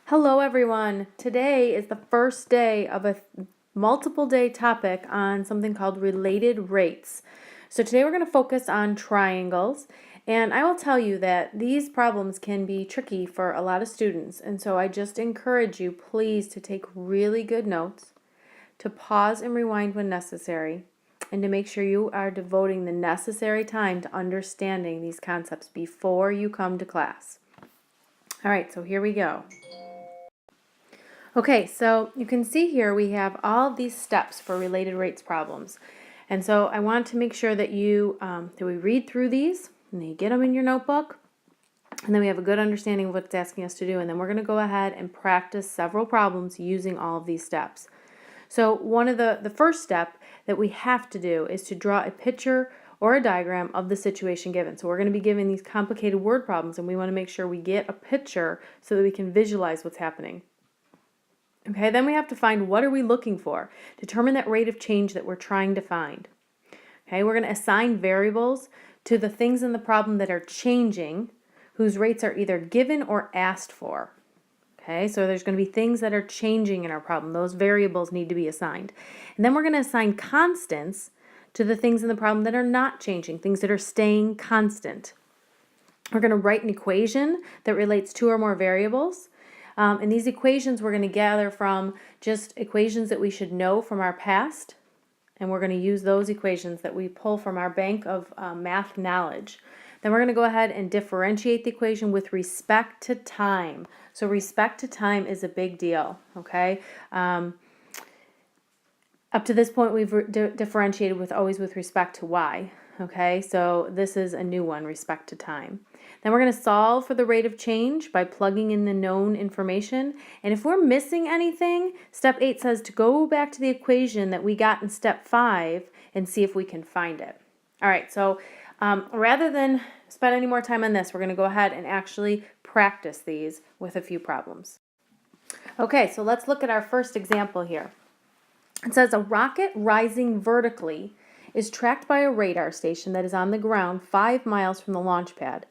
Hello everyone. Today is the first day of a multiple day topic on something called related rates. So today we're going to focus on triangles, and I will tell you that these problems can be tricky for a lot of students, and so I just encourage you please to take really good notes, to pause and rewind when necessary, and to make sure you are devoting the necessary time to understanding these concepts before you come to class. All right, so here we go. Okay, so you can see here we have all of these steps for related rates problems. And so I want to make sure that we read through these and then you get them in your notebook, and then we have a good understanding of what it's asking us to do, and then we're going to go ahead and practice several problems using all of these steps. So one of the first step that we have to do is to draw a picture or a diagram of the situation given. So we're going to be given these complicated word problems, and we want to make sure we get a picture so that we can visualize what's happening. Okay, then we have to find what are we looking for. Determine that rate of change that we're trying to find. Okay, we're going to assign variables to the things in the problem that are changing, whose rates are either given or asked for. Okay, so there's going to be things that are changing in our problem. Those variables need to be assigned. And then we're going to assign constants to the things in the problem that are not changing, things that are staying constant. We're going to write an equation that relates two or more variables. And these equations we're going to gather from just equations that we should know from our past, and we're going to use those equations that we pull from our bank of math knowledge. Then we're going to go ahead and differentiate the equation with respect to time. So respect to time is a big deal, okay? Up to this point we've differentiated always with respect to y, okay? So this is a new one, respect to time. Then we're going to solve for the rate of change by plugging in the known information. And if we're missing anything, step 8 says to go back to the equation that we got in step 5 and see if we can find it. All right, so rather than spend any more time on this, we're going to go ahead and actually practice these with a few problems. Okay, so let's look at our first example here. It says a rocket rising vertically is tracked by a radar station that is on the ground 5 miles from the launch pad.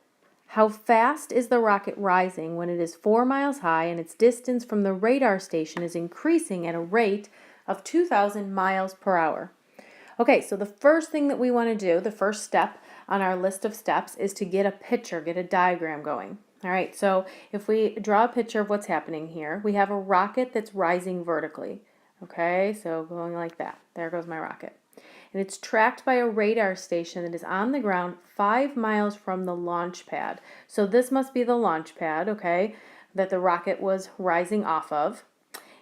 How fast is the rocket rising when it is 4 miles high and its distance from the radar station is increasing at a rate of 2,000 miles per hour? Okay, so the first thing that we want to do, the first step on our list of steps, is to get a picture, get a diagram going. All right, so if we draw a picture of what's happening here, we have a rocket that's rising vertically. Okay, so going like that. There goes my rocket. And it's tracked by a radar station that is on the ground 5 miles from the launch pad. So this must be the launch pad, okay, that the rocket was rising off of.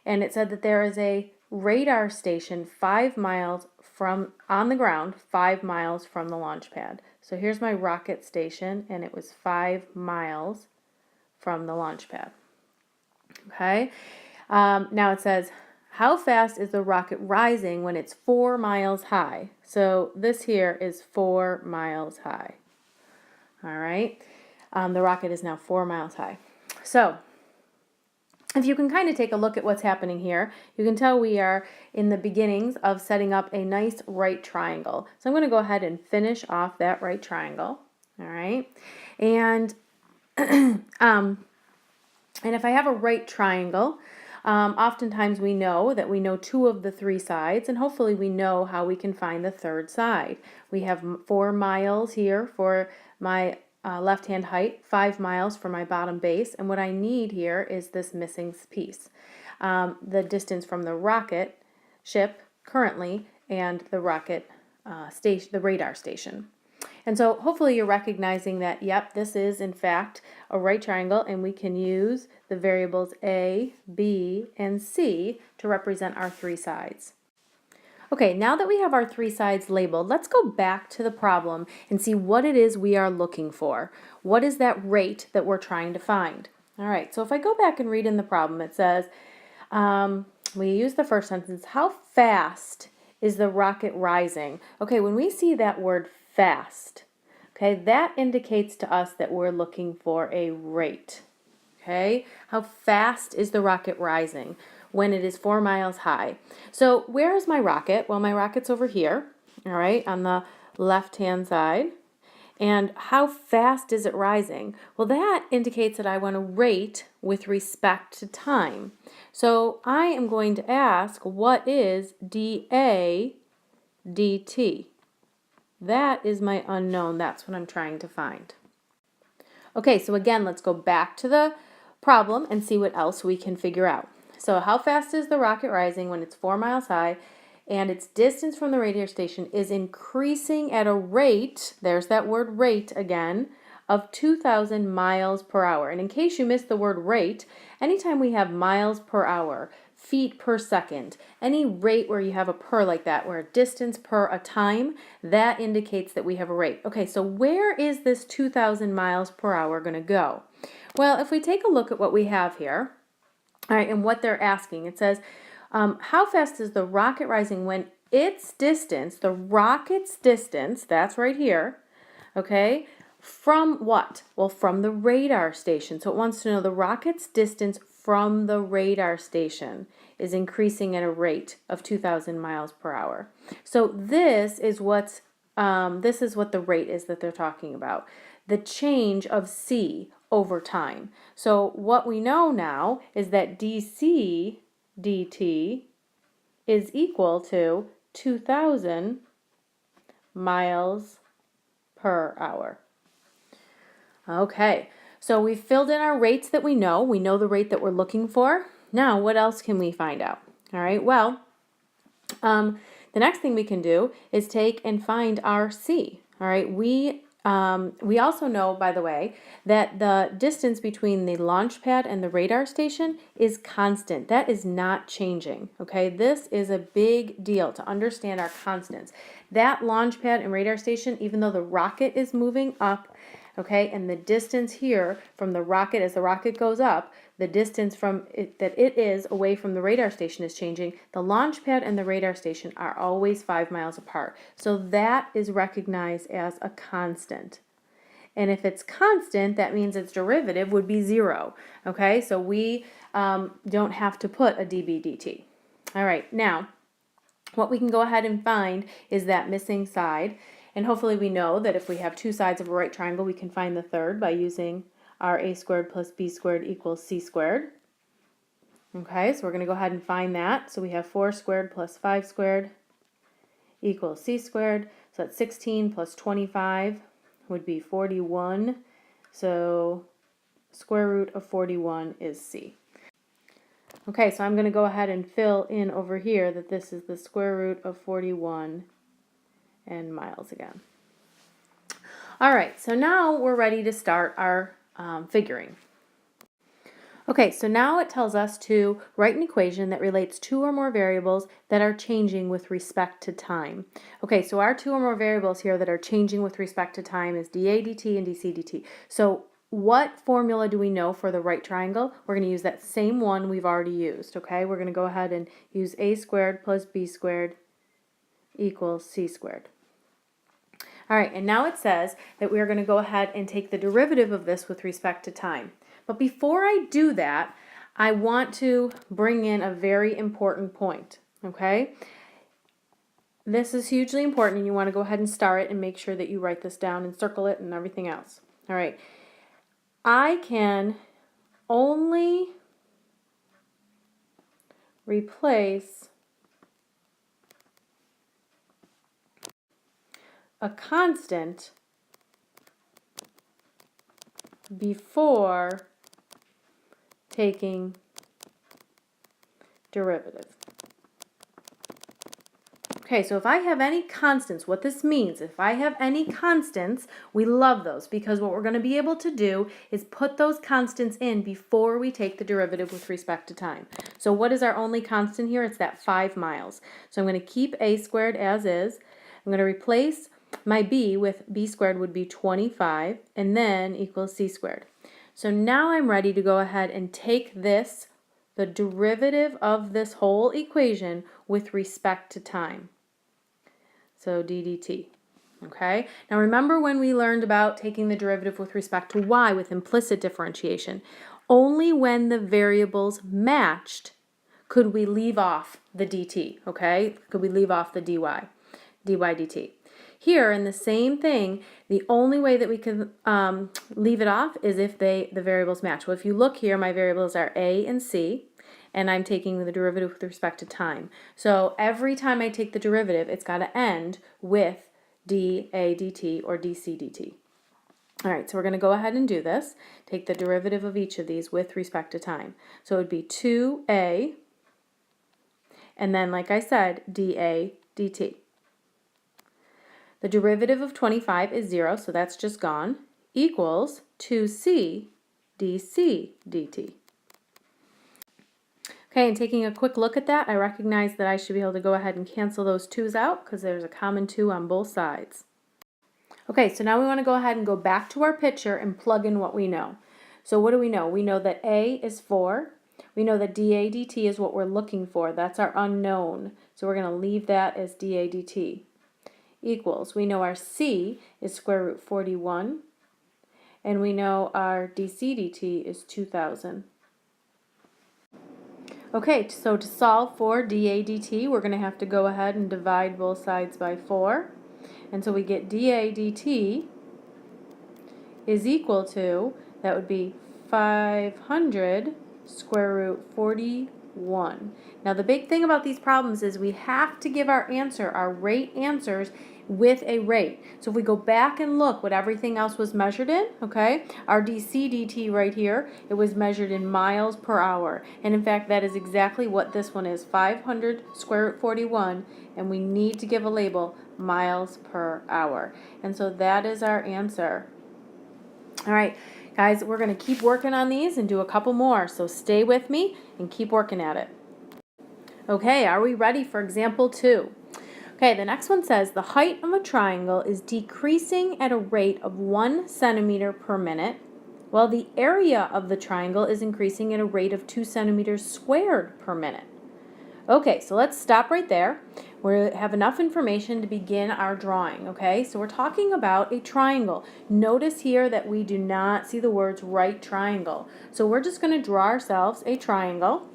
And it said that there is a radar station 5 miles on the ground, 5 miles from the launch pad. So here's my rocket station, and it was 5 miles from the launch pad. Okay, now it says, how fast is the rocket rising when it's 4 miles high? So this here is 4 miles high. All right. The rocket is now 4 miles high. So if you can kind of take a look at what's happening here, you can tell we are in the beginnings of setting up a nice right triangle. So I'm going to go ahead and finish off that right triangle. All right. And if I have a right triangle, oftentimes we know that we know 2 of the 3 sides, and hopefully we know how we can find the third side. We have 4 miles here for my left-hand height, 5 miles for my bottom base, and what I need here is this missing piece. The distance from the rocket ship currently and the rocket station, the radar station. And so hopefully you're recognizing that, yep, this is in fact a right triangle, and we can use the variables A, B, and C to represent our 3 sides. Okay, now that we have our 3 sides labeled, let's go back to the problem and see what it is we are looking for. What is that rate that we're trying to find? All right, so if I go back and read in the problem, it says, we use the first sentence, how fast is the rocket rising? Okay, when we see that word fast, okay, that indicates to us that we're looking for a rate. Okay, how fast is the rocket rising when it is 4 miles high? So where is my rocket? Well, my rocket's over here, all right, on the left-hand side. And how fast is it rising? Well, that indicates that I want to rate with respect to time. So I am going to ask, what is dA dt? That is my unknown. That's what I'm trying to find. Okay, so again, let's go back to the problem and see what else we can figure out. So how fast is the rocket rising when it's 4 miles high and its distance from the radar station is increasing at a rate, there's that word rate again, of 2,000 miles per hour. And in case you missed the word rate, anytime we have miles per hour, feet per second, any rate where you have a per like that, where a distance per a time, that indicates that we have a rate. Okay, so where is this 2,000 miles per hour going to go? Well, if we take a look at what we have here, all right, and what they're asking, it says, how fast is the rocket rising when its distance, the rocket's distance, that's right here, okay, from what? Well, from the radar station. So it wants to know the rocket's distance from the radar station is increasing at a rate of 2,000 miles per hour. So this is what the rate is that they're talking about. The change of c over time. So what we know now is that dc dt is equal to 2,000 miles per hour. Okay, so we've filled in our rates that we know. We know the rate that we're looking for. Now, what else can we find out? All right, well, the next thing we can do is take and find our c. All right, we also know, by the way, that the distance between the launch pad and the radar station is constant. That is not changing, okay? This is a big deal to understand our constants. That launch pad and radar station, even though the rocket is moving up, okay, and the distance here from the rocket, as the rocket goes up, the distance from it that it is away from the radar station is changing. The launch pad and the radar station are always 5 miles apart. So that is recognized as a constant. And if it's constant, that means its derivative would be 0. Okay, so we don't have to put a dB dt. All right, now what we can go ahead and find is that missing side. And hopefully we know that if we have two sides of a right triangle, we can find the third by using our a squared plus b squared equals c squared. Okay, so we're going to go ahead and find that. So we have 4 squared plus 5 squared equals c squared. So that's 16 plus 25 would be 41. So square root of 41 is c. Okay, so I'm going to go ahead and fill in over here that this is the square root of 41 and miles again. All right, so now we're ready to start our figuring. Okay, so now it tells us to write an equation that relates two or more variables that are changing with respect to time. Okay, so our two or more variables here that are changing with respect to time is dA dt and dC dt. So what formula do we know for the right triangle? We're going to use that same one we've already used, okay? We're going to go ahead and use a squared plus b squared equals c squared. All right, and now it says that we are going to go ahead and take the derivative of this with respect to time. But before I do that, I want to bring in a very important point, okay? This is hugely important, and you want to go ahead and star it and make sure that you write this down and circle it and everything else. All right, I can only replace a constant before taking derivative. Okay, so if I have any constants, what this means, if I have any constants, we love those because what we're going to be able to do is put those constants in before we take the derivative with respect to time. So what is our only constant here? It's that 5 miles. So I'm going to keep a squared as is. I'm going to replace my b with b squared would be 25 and then equals c squared. So now I'm ready to go ahead and take this, the derivative of this whole equation with respect to time. So d dt. Okay, now remember when we learned about taking the derivative with respect to y with implicit differentiation, only when the variables matched could we leave off the dt, okay? Could we leave off the dy dt. Here, in the same thing, the only way that we can leave it off is if the variables match. Well, if you look here, my variables are a and c, and I'm taking the derivative with respect to time. So every time I take the derivative, it's got to end with dA dt or dc dt. All right, so we're going to go ahead and do this. Take the derivative of each of these with respect to time. So it would be 2a, and then, like I said, dA dt. The derivative of 25 is 0, so that's just gone, equals 2c dc dt. Okay, and taking a quick look at that, I recognize that I should be able to go ahead and cancel those 2's out because there's a common 2 on both sides. Okay, so now we want to go ahead and go back to our picture and plug in what we know. So what do we know? We know that A is 4. We know that dA dt is what we're looking for. That's our unknown. So we're going to leave that as dA dt. Equals, we know our C is square root 41. And we know our dc dt is 2,000. Okay, so to solve for dA dt, we're going to have to go ahead and divide both sides by 4. And so we get dA dt is equal to, that would be 500 square root 41. Now the big thing about these problems is we have to give our answer, our rate answers, with a rate. So if we go back and look what everything else was measured in, okay, our dc dt right here, it was measured in miles per hour. And in fact, that is exactly what this one is, 500 square root 41, and we need to give a label, miles per hour. And so that is our answer. All right, guys, we're going to keep working on these and do a couple more. So stay with me and keep working at it. Okay, are we ready for example 2? Okay, the next one says the height of a triangle is decreasing at a rate of 1 centimeter per minute, while the area of the triangle is increasing at a rate of 2 centimeters squared per minute. Okay, so let's stop right there. We have enough information to begin our drawing, okay? So we're talking about a triangle. Notice here that we do not see the words right triangle. So we're just going to draw ourselves a triangle.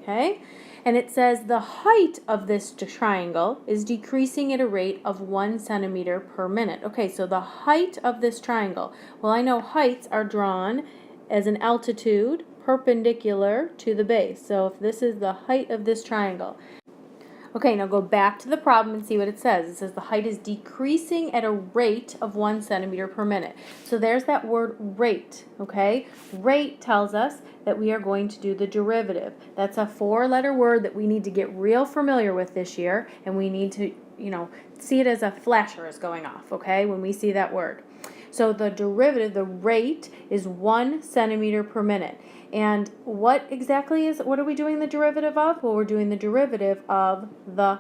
Okay, and it says the height of this triangle is decreasing at a rate of 1 centimeter per minute. Okay, so the height of this triangle. Well, I know heights are drawn as an altitude perpendicular to the base. So if this is the height of this triangle. Okay, now go back to the problem and see what it says. It says the height is decreasing at a rate of 1 centimeter per minute. So there's that word rate, okay? Rate tells us that we are going to do the derivative. That's a 4-letter word that we need to get real familiar with this year, and we need to, see it as a flasher is going off, okay, when we see that word. So the derivative, the rate, is 1 centimeter per minute. And what are we doing the derivative of? Well, we're doing the derivative of the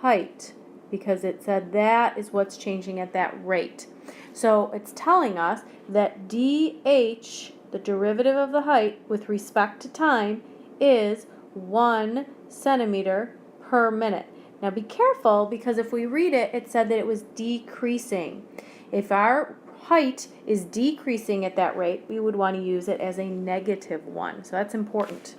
height, because it said that is what's changing at that rate. So it's telling us that dH, the derivative of the height with respect to time, is 1 centimeter per minute. Now be careful, because if we read it, it said that it was decreasing. If our height is decreasing at that rate, we would want to use it as a -1. So that's important.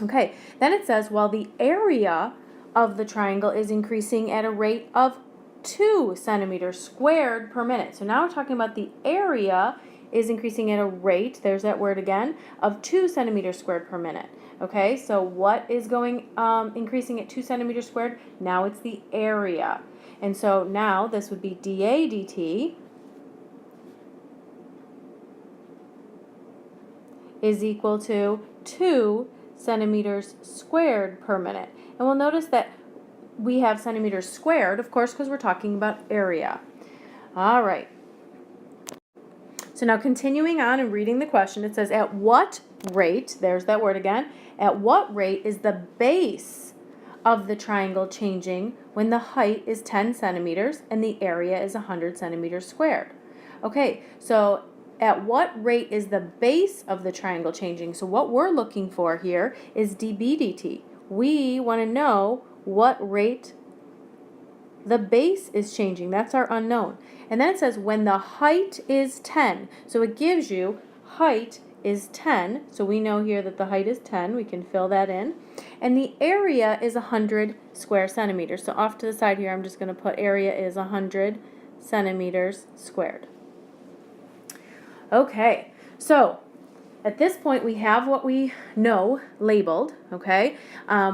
Okay, then it says, while the area of the triangle is increasing at a rate of 2 centimeters squared per minute. So now we're talking about the area is increasing at a rate, there's that word again, of 2 centimeters squared per minute. Okay, so what is increasing at 2 centimeters squared? Now it's the area. And so now this would be dA dt is equal to 2 centimeters squared per minute. And we'll notice that we have centimeters squared, of course, because we're talking about area. All right. So now continuing on and reading the question, it says, at what rate, there's that word again, at what rate is the base of the triangle changing when the height is 10 centimeters and the area is 100 centimeters squared? Okay, so at what rate is the base of the triangle changing? So what we're looking for here is dB dt. We want to know what rate the base is changing. That's our unknown. And then it says when the height is 10. So it gives you height is 10. So we know here that the height is 10. We can fill that in. and the area is 100 square centimeters. So off to the side here, I'm just going to put area is 100 centimeters squared. Okay, so at this point we have what we know labeled, okay?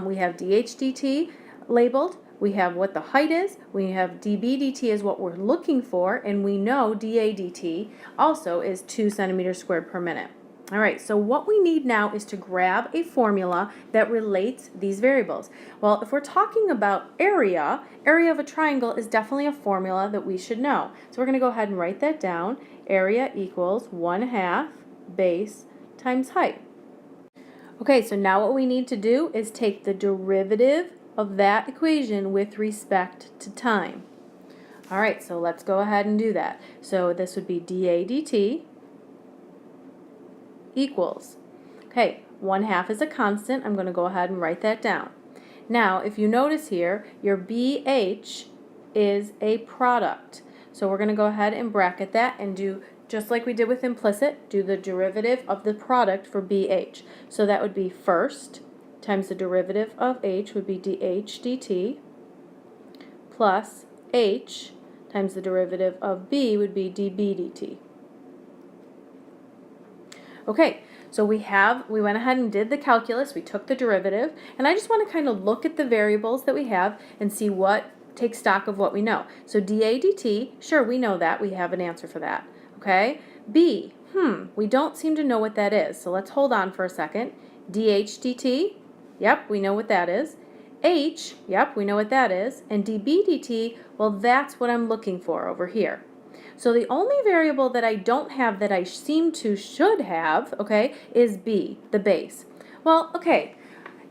We have dH/dt labeled, we have what the height is, we have dB/dt is what we're looking for, and we know dA/dt also is 2 centimeters squared per minute. All right, so what we need now is to grab a formula that relates these variables. Well, if we're talking about area of a triangle is definitely a formula that we should know. So we're going to go ahead and write that down. Area equals 1/2 base times height. Okay, so now what we need to do is take the derivative of that equation with respect to time. All right, so let's go ahead and do that. So this would be dA/dt equals, okay, 1/2 is a constant. I'm going to go ahead and write that down. Now, if you notice here, your BH is a product. So we're going to go ahead and bracket that and do, just like we did with implicit, do the derivative of the product for BH. So that would be first times the derivative of H would be dH/dt plus H times the derivative of B would be dB/dt. Okay, so we went ahead and did the calculus, we took the derivative, and I just want to kind of look at the variables that we have and see take stock of what we know. So dA/dt, sure, we know that, we have an answer for that. Okay, B, we don't seem to know what that is, so let's hold on for a second. dH/dt, yep, we know what that is. H, yep, we know what that is. And dB/dt, well, that's what I'm looking for over here. So the only variable that I don't have that I should have, okay, is B, the base. Well, okay,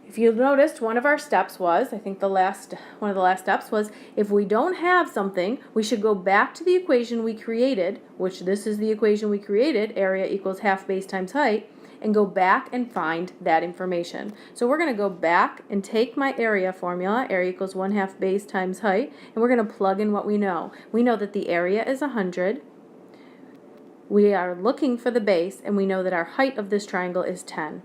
if you noticed, one of our steps was, I think one of the last steps was, if we don't have something, we should go back to the equation we created, which this is the equation we created, area equals 1/2 base times height, and go back and find that information. So we're going to go back and take my area formula, area equals 1/2 base times height, and we're going to plug in what we know. We know that the area is 100. We are looking for the base, and we know that our height of this triangle is 10.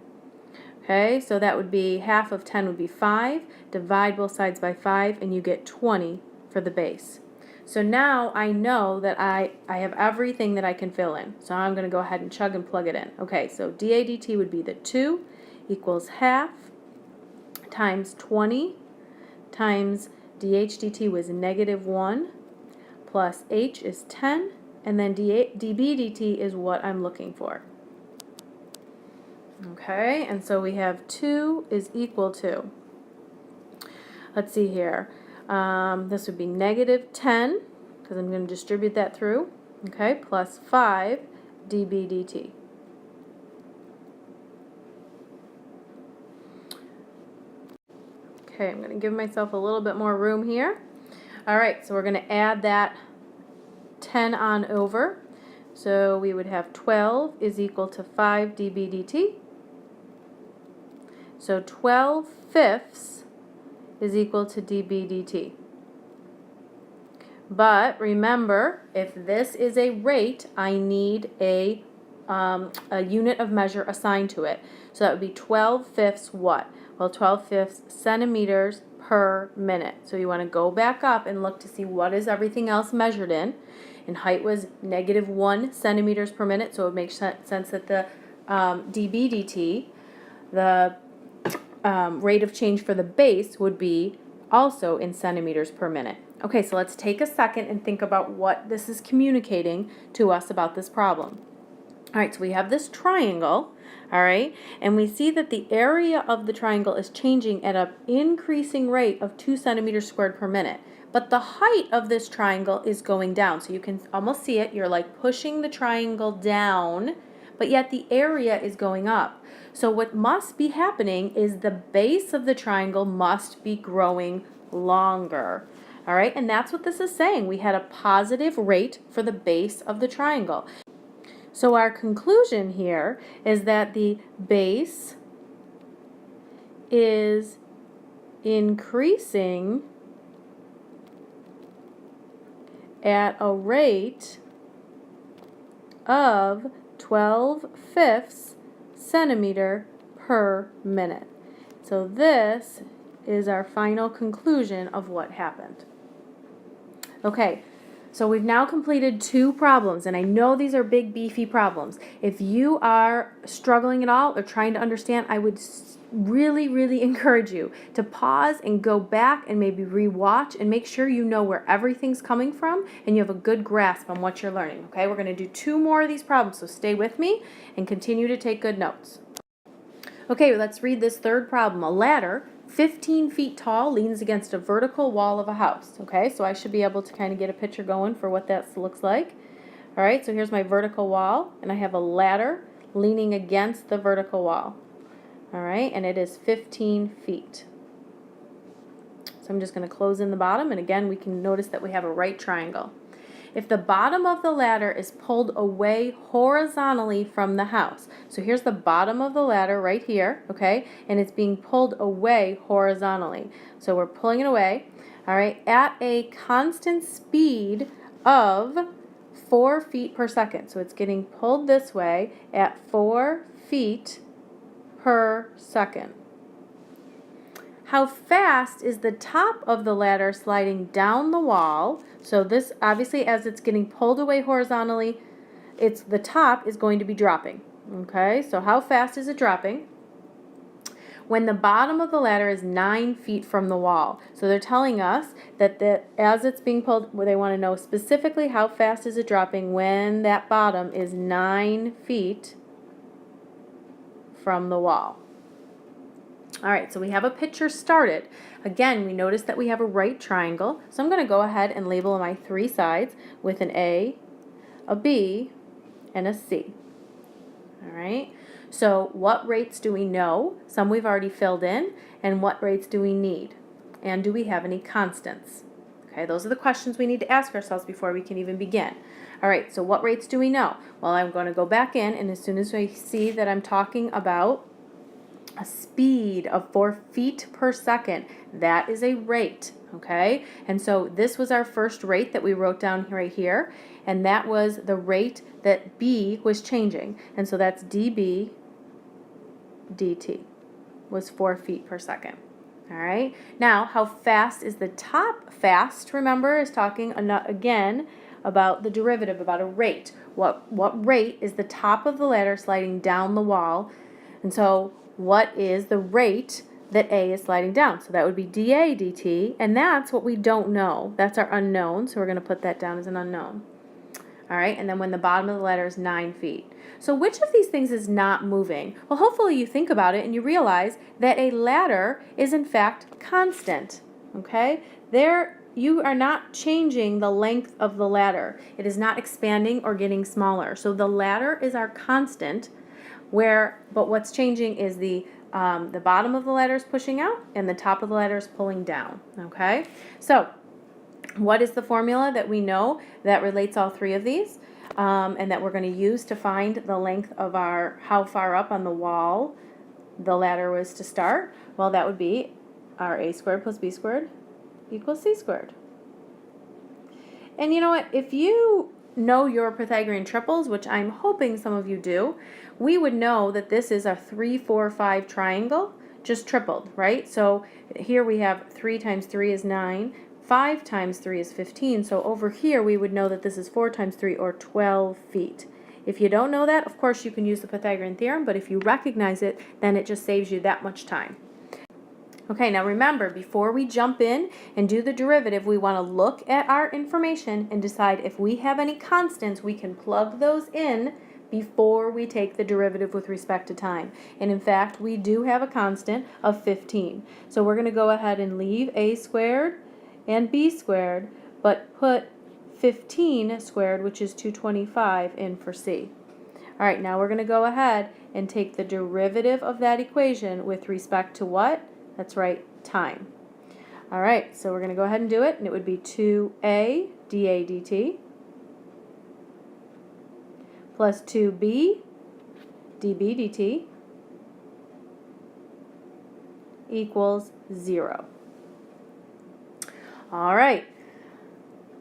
Okay, so that would be 1/2 of 10 would be 5. Divide both sides by 5, and you get 20 for the base. So now I know that I have everything that I can fill in. So I'm going to go ahead and chug and plug it in. Okay, so dA/dt would be the 2 equals 1/2 times 20 times dH/dt was -1 plus H is 10, and then dB/dt is what I'm looking for. Okay, and so we have 2 is equal to, let's see here, this would be -10, because I'm going to distribute that through, okay, plus 5 dB/dt. Okay, I'm going to give myself a little bit more room here. All right, so we're going to add that 10 on over. So we would have 12 is equal to 5 dB/dt. So 12/5 is equal to dB/dt. But remember, if this is a rate, I need a unit of measure assigned to it. So that would be 12/5 what? Well, 12/5 centimeters per minute. So you want to go back up and look to see what is everything else measured in. And height was -1 centimeters per minute, so it makes sense that the dB/dt, the rate of change for the base, would be also in centimeters per minute. Okay, so let's take a second and think about what this is communicating to us about this problem. All right, so we have this triangle, all right, and we see that the area of the triangle is changing at an increasing rate of 2 centimeters squared per minute. But the height of this triangle is going down. So you can almost see it. You're like pushing the triangle down, but yet the area is going up. So what must be happening is the base of the triangle must be growing longer. All right, and that's what this is saying. We had a positive rate for the base of the triangle. So our conclusion here is that the base is increasing at a rate of 12/5 centimeter per minute. so this is our final conclusion of what happened. Okay, so we've now completed 2 problems, and I know these are big, beefy problems. If you are struggling at all or trying to understand, I would really, really encourage you to pause and go back and maybe re-watch and make sure you know where everything's coming from and you have a good grasp on what you're learning. Okay, we're going to do 2 more of these problems, so stay with me and continue to take good notes. Okay, let's read this third problem. A ladder 15 feet tall leans against a vertical wall of a house. Okay, so I should be able to kind of get a picture going for what that looks like. All right, so here's my vertical wall, and I have a ladder leaning against the vertical wall. All right, and it is 15 feet. So I'm just going to close in the bottom, and again, we can notice that we have a right triangle. If the bottom of the ladder is pulled away horizontally from the house, so here's the bottom of the ladder right here, okay, and it's being pulled away horizontally. So we're pulling it away, all right, at a constant speed of 4 feet per second. So it's getting pulled this way at 4 feet per second. How fast is the top of the ladder sliding down the wall? So this, obviously, as it's getting pulled away horizontally, the top is going to be dropping. Okay, so how fast is it dropping? When the bottom of the ladder is 9 feet from the wall. So they're telling us that as it's being pulled, they want to know specifically how fast is it dropping when that bottom is 9 feet from the wall. All right, so we have a picture started. Again, we notice that we have a right triangle. So I'm going to go ahead and label my 3 sides with an A, a B, and a C. All right, so what rates do we know? Some we've already filled in. And what rates do we need? And do we have any constants? Okay, those are the questions we need to ask ourselves before we can even begin. All right, so what rates do we know? Well, I'm going to go back in, and as soon as I see that I'm talking about a speed of 4 feet per second, that is a rate, okay? And so this was our first rate that we wrote down right here, and that was the rate that B was changing. And so that's dB dt was 4 feet per second. All right, now how fast is the top? Fast, remember, is talking again about the derivative, about a rate. What rate is the top of the ladder sliding down the wall? And so what is the rate that A is sliding down? So that would be dA dt, and that's what we don't know. That's our unknown, so we're going to put that down as an unknown. All right, and then when the bottom of the ladder is 9 feet. So which of these things is not moving? Well, hopefully you think about it and you realize that a ladder is in fact constant, okay? You are not changing the length of the ladder. It is not expanding or getting smaller. So the ladder is our constant, but what's changing is the bottom of the ladder is pushing out and the top of the ladder is pulling down, okay? So what is the formula that we know that relates all 3 of these and that we're going to use to find the length of how far up on the wall the ladder was to start? Well, that would be our a squared plus b squared equals c squared. And you know what? If you know your Pythagorean triples, which I'm hoping some of you do, we would know that this is a 3, 4, 5 triangle, just tripled, right? So here we have 3 times 3 is 9, 5 times 3 is 15, so over here we would know that this is 4 times 3, or 12 feet. If you don't know that, of course you can use the Pythagorean theorem, but if you recognize it, then it just saves you that much time. Okay, now remember, before we jump in and do the derivative, we want to look at our information and decide if we have any constants, we can plug those in before we take the derivative with respect to time. And in fact, we do have a constant of 15. So we're going to go ahead and leave a squared and b squared, but put 15 squared, which is 225, in for c. All right, now we're going to go ahead and take the derivative of that equation with respect to what? That's right, time. All right, so we're going to go ahead and do it, and it would be 2a dA dt plus 2b dB dt equals 0. All right.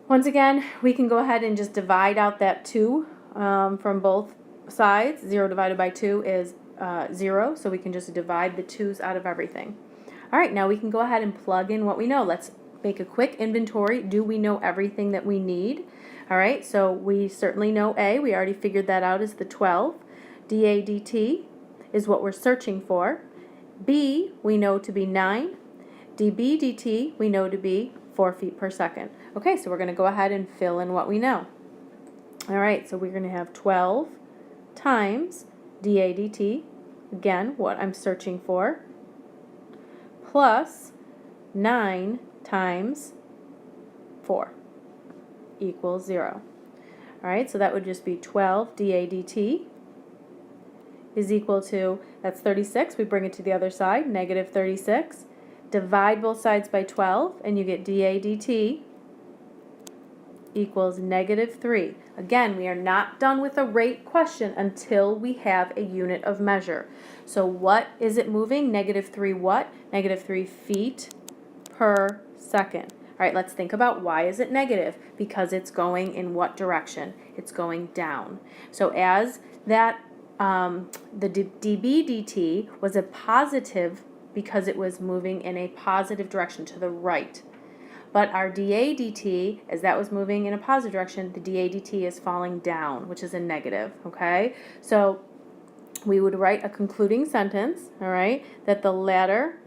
Once again, we can go ahead and just divide out that 2 from both sides, 0 divided by 2 is 0, so we can just divide the 2's out of everything. All right, now we can go ahead and plug in what we know. Let's make a quick inventory. Do we know everything that we need? All right, so we certainly know A. We already figured that out is the 12. dA dt is what we're searching for. B we know to be 9. dB dt we know to be 4 feet per second. Okay, so we're going to go ahead and fill in what we know. All right, so we're going to have 12 times dA dt, again, what I'm searching for, plus 9 times 4 equals 0. All right, so that would just be 12 dA dt is equal to, that's 36, we bring it to the other side, negative 36. Divide both sides by 12, and you get dA dt equals negative 3. Again, we are not done with a rate question until we have a unit of measure. So what is it moving? Negative 3 what? Negative 3 feet per second. All right, let's think about why is it negative? Because it's going in what direction? It's going down. So as that, the dB dt was a positive because it was moving in a positive direction to the right. But our dA dt, as that was moving in a positive direction, the dA dt is falling down, which is a negative, okay? So we would write a concluding sentence, all right, that the latter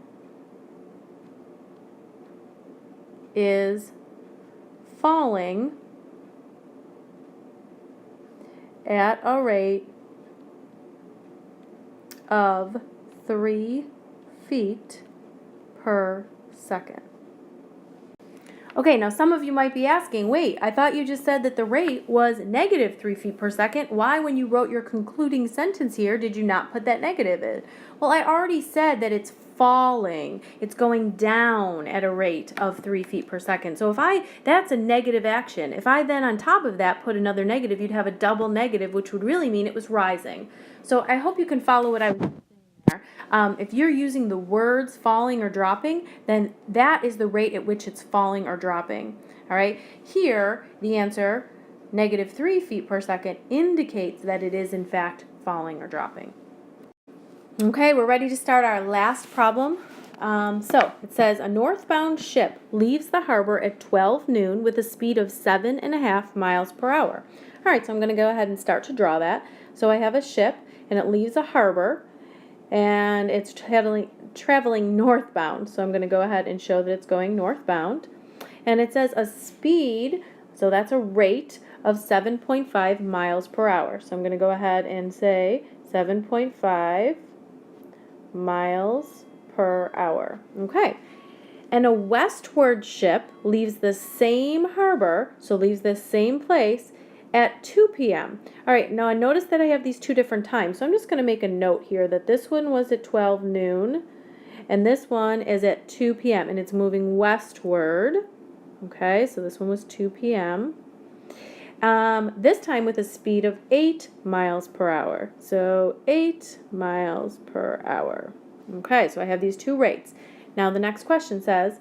is falling at a rate of 3 feet per second. Okay, now some of you might be asking, wait, I thought you just said that the rate was negative 3 feet per second. Why, when you wrote your concluding sentence here, did you not put that negative in? Well, I already said that it's falling. It's going down at a rate of 3 feet per second. So that's a negative action. If I then on top of that put another negative, you'd have a double negative, which would really mean it was rising. So I hope you can follow what I was saying there. If you're using the words falling or dropping, then that is the rate at which it's falling or dropping. All right. Here, the answer, negative 3 feet per second, indicates that it is in fact falling or dropping. Okay, we're ready to start our last problem. So it says a northbound ship leaves the harbor at 12 noon with a speed of 7.5 miles per hour. All right, so I'm going to go ahead and start to draw that. So I have a ship and it leaves a harbor and it's traveling northbound. So I'm going to go ahead and show that it's going northbound. And it says a speed, so that's a rate of 7.5 miles per hour. So I'm going to go ahead and say 7.5 miles per hour. Okay. And a westward ship leaves the same harbor, so leaves the same place at 2 p.m. All right, now I notice that I have these two different times, so I'm just going to make a note here that this one was at 12 noon, and this one is at 2 p.m., and it's moving westward. Okay, so this one was 2 p.m. This time with a speed of 8 miles per hour. So 8 miles per hour. Okay, so I have these two rates. Now the next question says,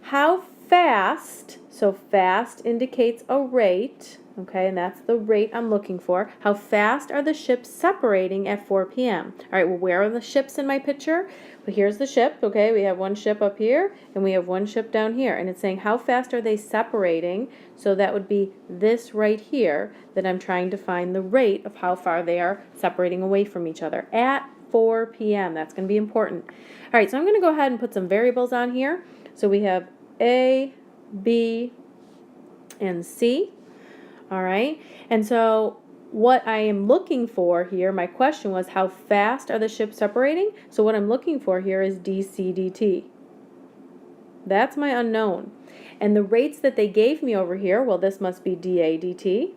how fast, so fast indicates a rate, okay, and that's the rate I'm looking for. How fast are the ships separating at 4 p.m.? All right, well, where are the ships in my picture? Well, here's the ship, okay, we have one ship up here, and we have one ship down here, and it's saying how fast are they separating, so that would be this right here that I'm trying to find the rate of how far they are separating away from each other at 4 p.m. That's going to be important. All right, so I'm going to go ahead and put some variables on here. So we have A, B, and C. All right, and so what I am looking for here, my question was how fast are the ships separating? So what I'm looking for here is dC dt. That's my unknown. And the rates that they gave me over here, well, this must be dA dt.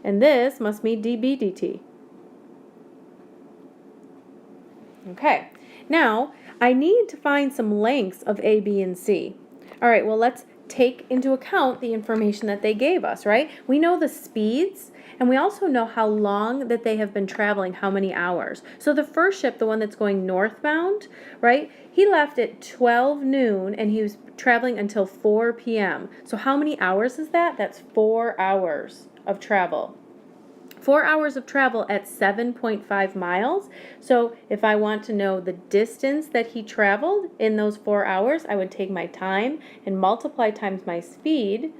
And this must be dB dt. Okay, now I need to find some lengths of A, B, and C. All right, well, let's take into account the information that they gave us, right? We know the speeds, and we also know how long that they have been traveling, how many hours. So the first ship, the one that's going northbound, right, he left at 12 noon, and he was traveling until 4 p.m. So how many hours is that? That's 4 hours of travel. 4 hours of travel at 7.5 miles. So if I want to know the distance that he traveled in those 4 hours, I would take my time and multiply times my speed,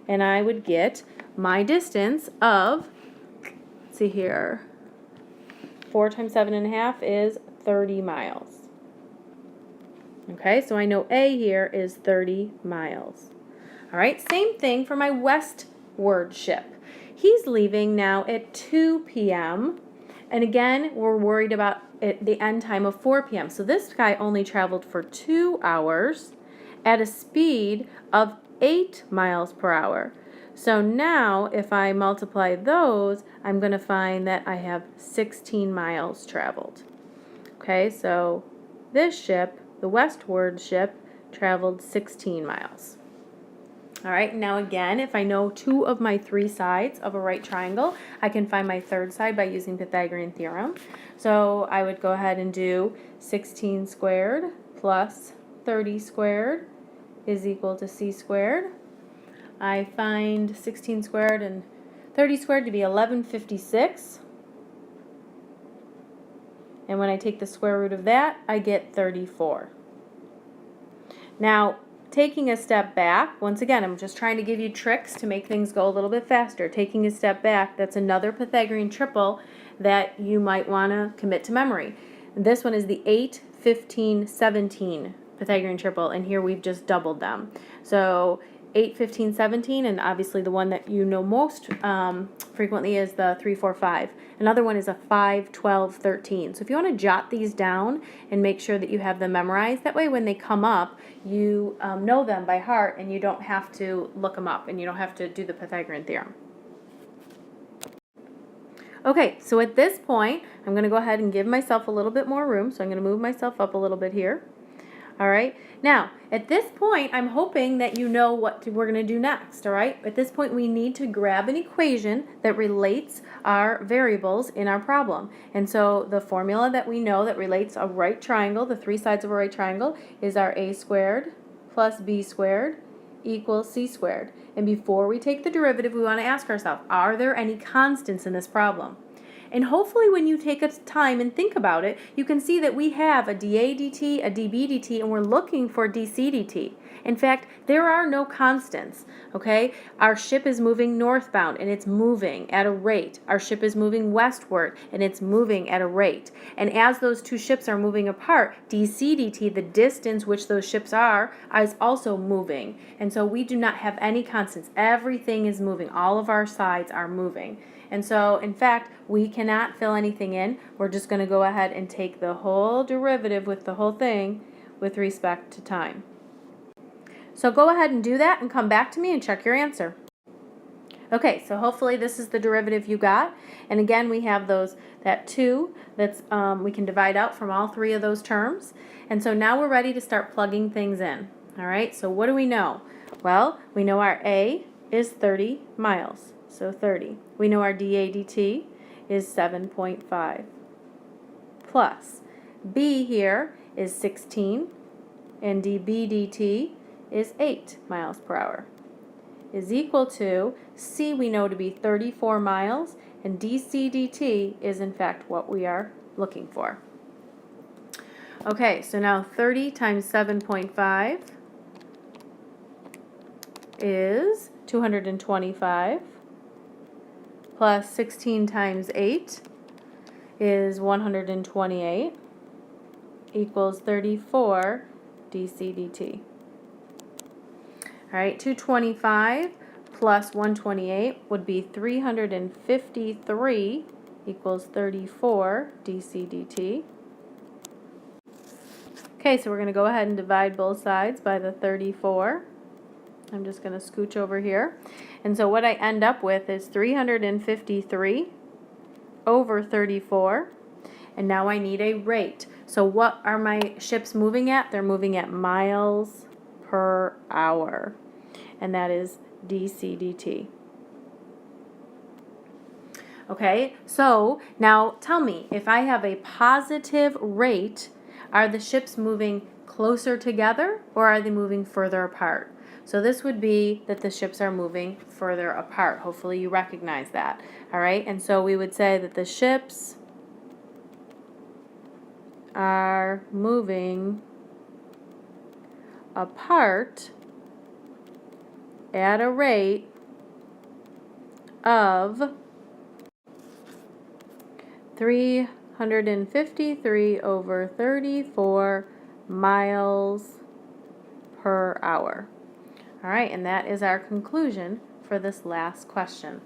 and I would get my distance of, let's see here, 4 times 7.5 is 30 miles. Okay, so I know A here is 30 miles. All right, same thing for my westward ship. He's leaving now at 2 p.m. And again, we're worried about the end time of 4 p.m. So this guy only traveled for 2 hours at a speed of 8 miles per hour. So now if I multiply those, I'm going to find that I have 16 miles traveled. Okay, so this ship, the westward ship, traveled 16 miles. All right, now again, if I know 2 of my 3 sides of a right triangle, I can find my third side by using Pythagorean theorem. So I would go ahead and do 16 squared plus 30 squared is equal to c squared. I find 16 squared and 30 squared to be 1156. And when I take the square root of that, I get 34. Now, taking a step back, once again, I'm just trying to give you tricks to make things go a little bit faster. Taking a step back, that's another Pythagorean triple that you might want to commit to memory. And this one is the 8, 15, 17 Pythagorean triple, and here we've just doubled them. So 8, 15, 17, and obviously the one that you know most frequently is the 3, 4, 5. Another one is a 5, 12, 13. So if you want to jot these down and make sure that you have them memorized, that way when they come up, you know them by heart and you don't have to look them up and you don't have to do the Pythagorean theorem. Okay, so at this point, I'm going to go ahead and give myself a little bit more room. So I'm going to move myself up a little bit here. All right, now at this point, I'm hoping that you know what we're going to do next. All right, at this point, we need to grab an equation that relates our variables in our problem. And so the formula that we know that relates a right triangle, the 3 sides of a right triangle, is our a squared plus b squared equals c squared. And before we take the derivative, we want to ask ourselves, are there any constants in this problem? And hopefully when you take a time and think about it, you can see that we have a dA dt, a dB dt, and we're looking for dC dt. In fact, there are no constants, okay? Our ship is moving northbound, and it's moving at a rate. Our ship is moving westward, and it's moving at a rate. And as those 2 ships are moving apart, dC dt, the distance which those ships are, is also moving. And so we do not have any constants. Everything is moving. All of our sides are moving. And so, in fact, we cannot fill anything in. We're just going to go ahead and take the whole derivative with the whole thing with respect to time. So go ahead and do that and come back to me and check your answer. Okay, so hopefully this is the derivative you got. And again, we have that 2 that's we can divide out from all 3 of those terms. And so now we're ready to start plugging things in. All right, so what do we know? Well, we know our A is 30 miles. So 30. We know our dA dt is 7.5 plus B here is 16 and dB dt is 8 miles per hour is equal to C we know to be 34 miles and dC dt is in fact what we are looking for. Okay, so now 30 times 7.5 is 225. Plus 16 times 8 is 128 equals 34 dC dt. All right, 225 plus 128 would be 353 equals 34 dC dt. Okay, so we're going to go ahead and divide both sides by the 34. I'm just going to scooch over here. And so what I end up with is 353 over 34. And now I need a rate. So what are my ships moving at? They're moving at miles per hour. And that is dC dt. Okay, so now tell me, if I have a positive rate, are the ships moving closer together or are they moving further apart? So this would be that the ships are moving further apart. Hopefully you recognize that. All right, and so we would say that the ships are moving apart at a rate of 353 over 34 miles per hour. All right, and that is our conclusion for this last question.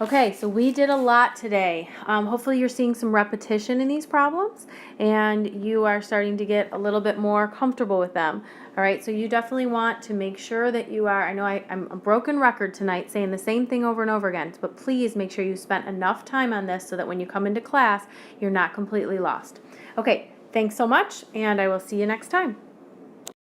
Okay, so we did a lot today. Hopefully you're seeing some repetition in these problems and you are starting to get a little bit more comfortable with them. All right, so you definitely want to make sure that you are, I know I'm a broken record tonight saying the same thing over and over again, but please make sure you spent enough time on this so that when you come into class, you're not completely lost. Okay, thanks so much, and I will see you next time.